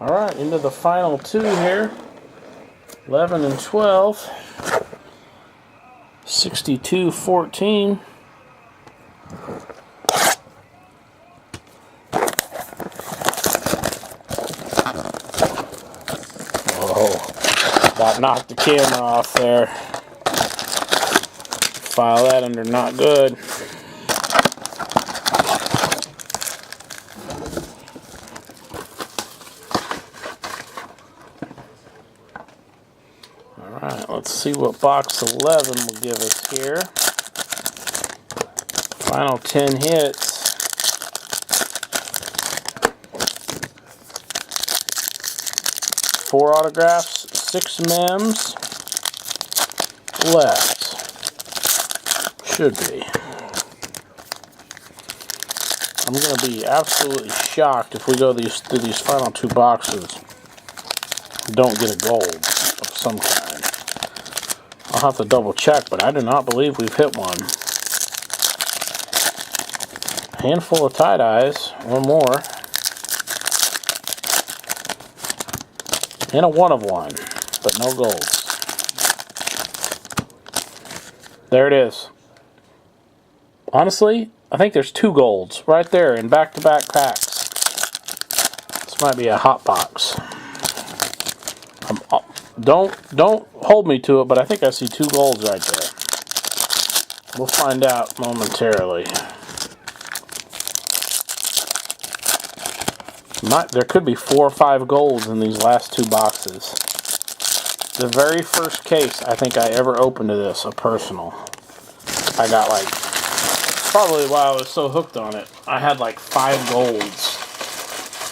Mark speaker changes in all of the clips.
Speaker 1: Alright, into the final two here. 11 and 12. 62-14. Whoa. About knocked the camera off there. File that under not good. Alright, let's see what box 11 will give us here. Final 10 hits. 4 autographs, 6 mems left. Should be. I'm going to be absolutely shocked if we go through these final 2 boxes and don't get a gold of some kind. I'll have to double check, but I do not believe we've hit one. A handful of tie-dyes, or more. And a 1 of 1, but no golds. There it is. Honestly, I think there's 2 golds right there in back-to-back packs. This might be a hot box. Don't hold me to it, but I think I see 2 golds right there. We'll find out momentarily. There could be 4 or 5 golds in these last 2 boxes. The very first case I think I ever opened to this, a personal, I got like, probably why I was so hooked on it, I had like 5 golds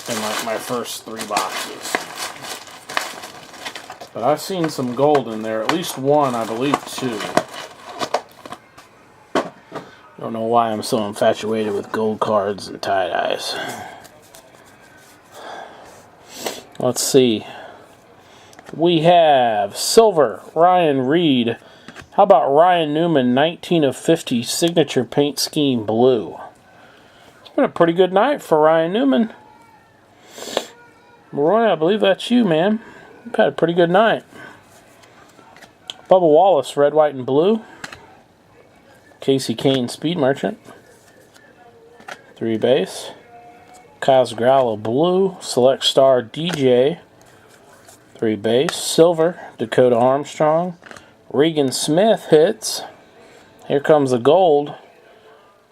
Speaker 1: in like my first 3 boxes. But I've seen some gold in there, at least 1, I believe 2. Don't know why I'm so infatuated with gold cards and tie-dyes. Let's see. We have silver, Ryan Reed. How about Ryan Newman, 19 of 50, signature paint scheme blue. It's been a pretty good night for Ryan Newman. Roy, I believe that's you, man. You've had a pretty good night. Bubba Wallace, red, white, and blue. Casey Kane, speed merchant. 3 base. Kaz Growler, blue. Select star, DJ. 3 base. Silver, Dakota Armstrong. Regan Smith hits. Here comes the gold.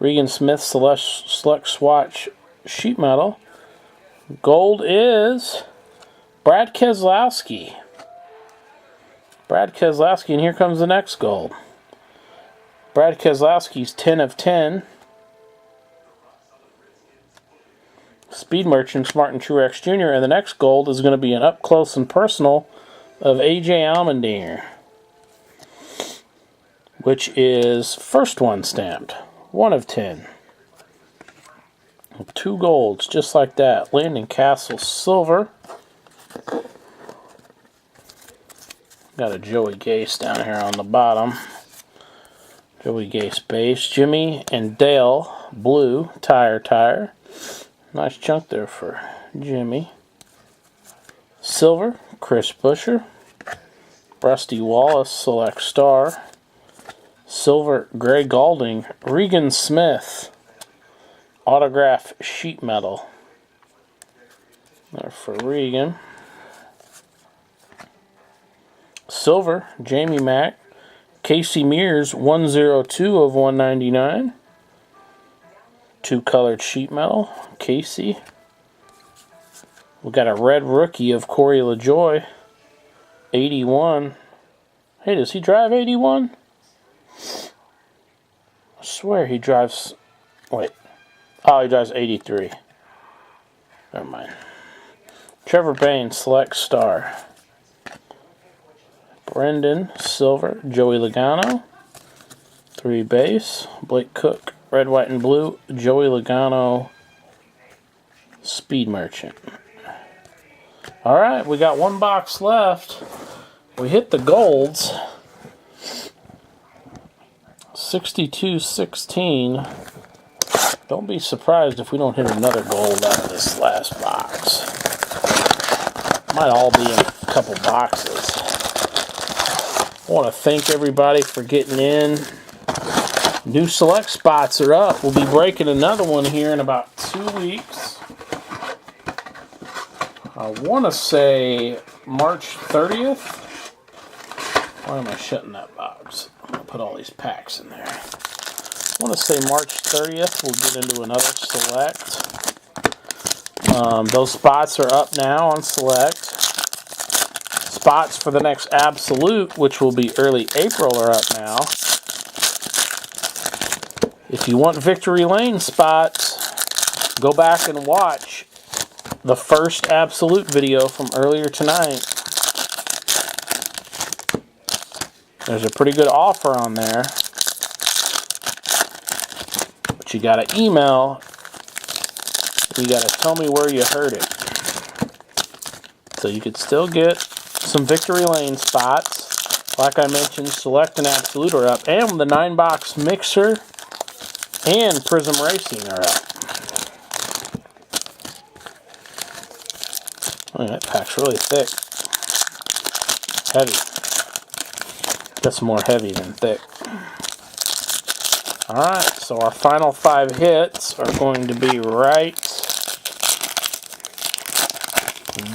Speaker 1: Regan Smith select swatch sheet metal. Gold is Brad Keselowski. Brad Keselowski, and here comes the next gold. Brad Keselowski's 10 of 10. Speed Merchant, Martin Truex Jr. And the next gold is going to be an up close and personal of AJ Allmendinger, which is first one stamped. 1 of 10. 2 golds, just like that. Landon Castle silver. Got a Joey Gase down here on the bottom. Joey Gase base. Jimmy and Dale blue tire. Nice chunk there for Jimmy. Silver, Chris Buescher. Rusty Wallace, select star. Silver, Greg Galding. Regan Smith, autograph sheet metal. There for Regan. Silver, Jamie Mack. Casey Mears, 102 of 199. 2 colored sheet metal. Casey. We got a red rookie of Corey LaJoy. 81. Hey, does he drive 81? I swear he drives... Wait. Oh, he drives 83. Never mind. Trevor Bain, select star. Brendan, silver. Joey Logano. 3 base. Blake Cook, red, white, and blue. Joey Logano, speed merchant. Alright, we got 1 box left. We hit the golds. 62-16. Don't be surprised if we don't hit another gold out of this last box. Might all be in a couple boxes. I want to thank everybody for getting in. New select spots are up. We'll be breaking another one here in about 2 weeks. I want to say March 30th. Why am I shutting that box? I'm going to put all these packs in there. I want to say March 30th. We'll get into another select. Those spots are up now on select. Spots for the next absolute, which will be early April, are up now. If you want Victory Lane spots, go back and watch the first absolute video from earlier tonight. There's a pretty good offer on there. But you got to email. You got to tell me where you heard it. So you could still get some Victory Lane spots. Like I mentioned, Select and Absolute are up. And the 9-box Mixer and Prism Racing are up. Oh, that pack's really thick. Heavy. That's more heavy than thick. Alright, so our final 5 hits are going to be right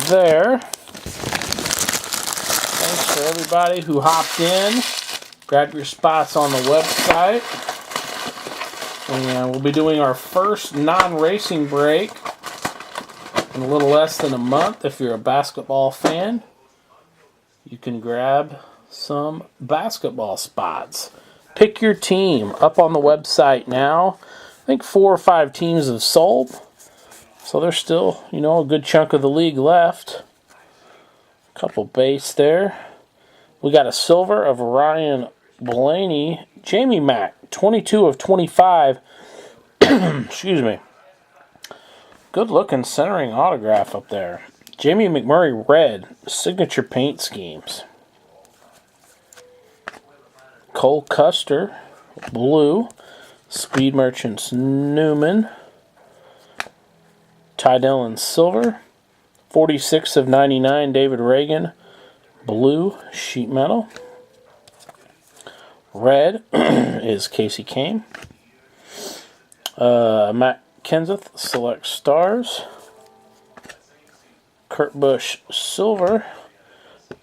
Speaker 1: there. Thanks for everybody who hopped in. Grab your spots on the website. And we'll be doing our first non-racing break in a little less than a month. If you're a basketball fan, you can grab some basketball spots. Pick your team up on the website now. I think 4 or 5 teams have sold. So there's still, a good chunk of the league left. A couple base there. We got a silver of Ryan Blaney. Jamie Mack, 22 of 25. Excuse me. Good looking centering autograph up there. Jamie McMurray red. Signature paint schemes. Cole Custer blue. Speed Merchants Newman. Ty Dillon silver. 46 of 99 David Reagan blue sheet metal. Red is Casey Kane. Matt Kenseth Select Stars. Kurt Busch silver.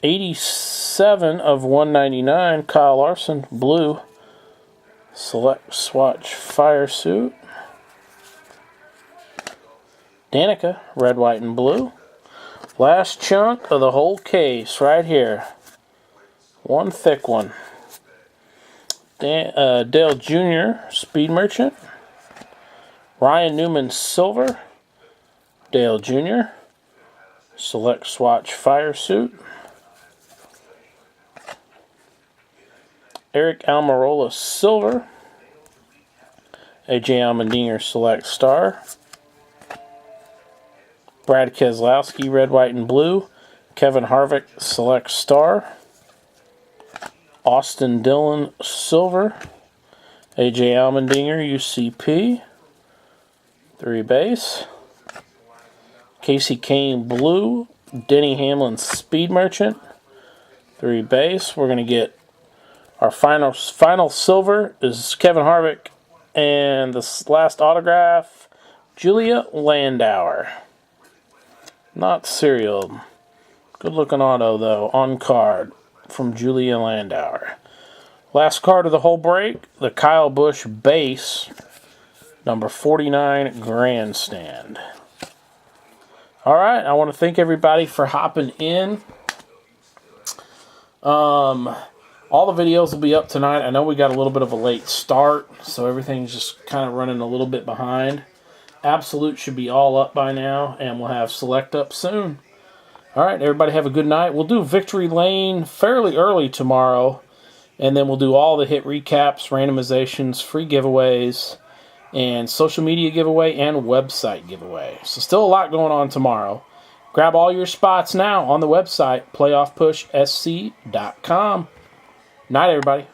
Speaker 1: 87 of 199 Kyle Larson blue Select Swatch Fire Suit. Danica red, white, and blue. Last chunk of the whole case right here. One thick one. Dale Jr. Speed Merchant. Ryan Newman silver. Dale Jr. Select Swatch Fire Suit. Eric Almirola silver. AJ Allmendinger Select Star. Brad Keselowski red, white, and blue. Kevin Harvick Select Star. Austin Dillon silver. AJ Allmendinger UCP. 3 base. Casey Kane blue. Denny Hamlin Speed Merchant. 3 base. We're going to get our final silver is Kevin Harvick. And the last autograph, Julia Landauer. Not serialed. Good looking auto though, on card from Julia Landauer. Last card of the whole break, the Kyle Busch base, number 49 Grandstand. Alright, I want to thank everybody for hopping in. All the videos will be up tonight. I know we got a little bit of a late start, so everything's just kind of running a little bit behind. Absolute should be all up by now, and we'll have Select up soon. Alright, everybody have a good night. We'll do Victory Lane fairly early tomorrow, and then we'll do all the hit recaps, randomizations, free giveaways, and social media giveaway and website giveaway. So still a lot going on tomorrow. Grab all your spots now on the website, playoffpushsc.com. Night, everybody.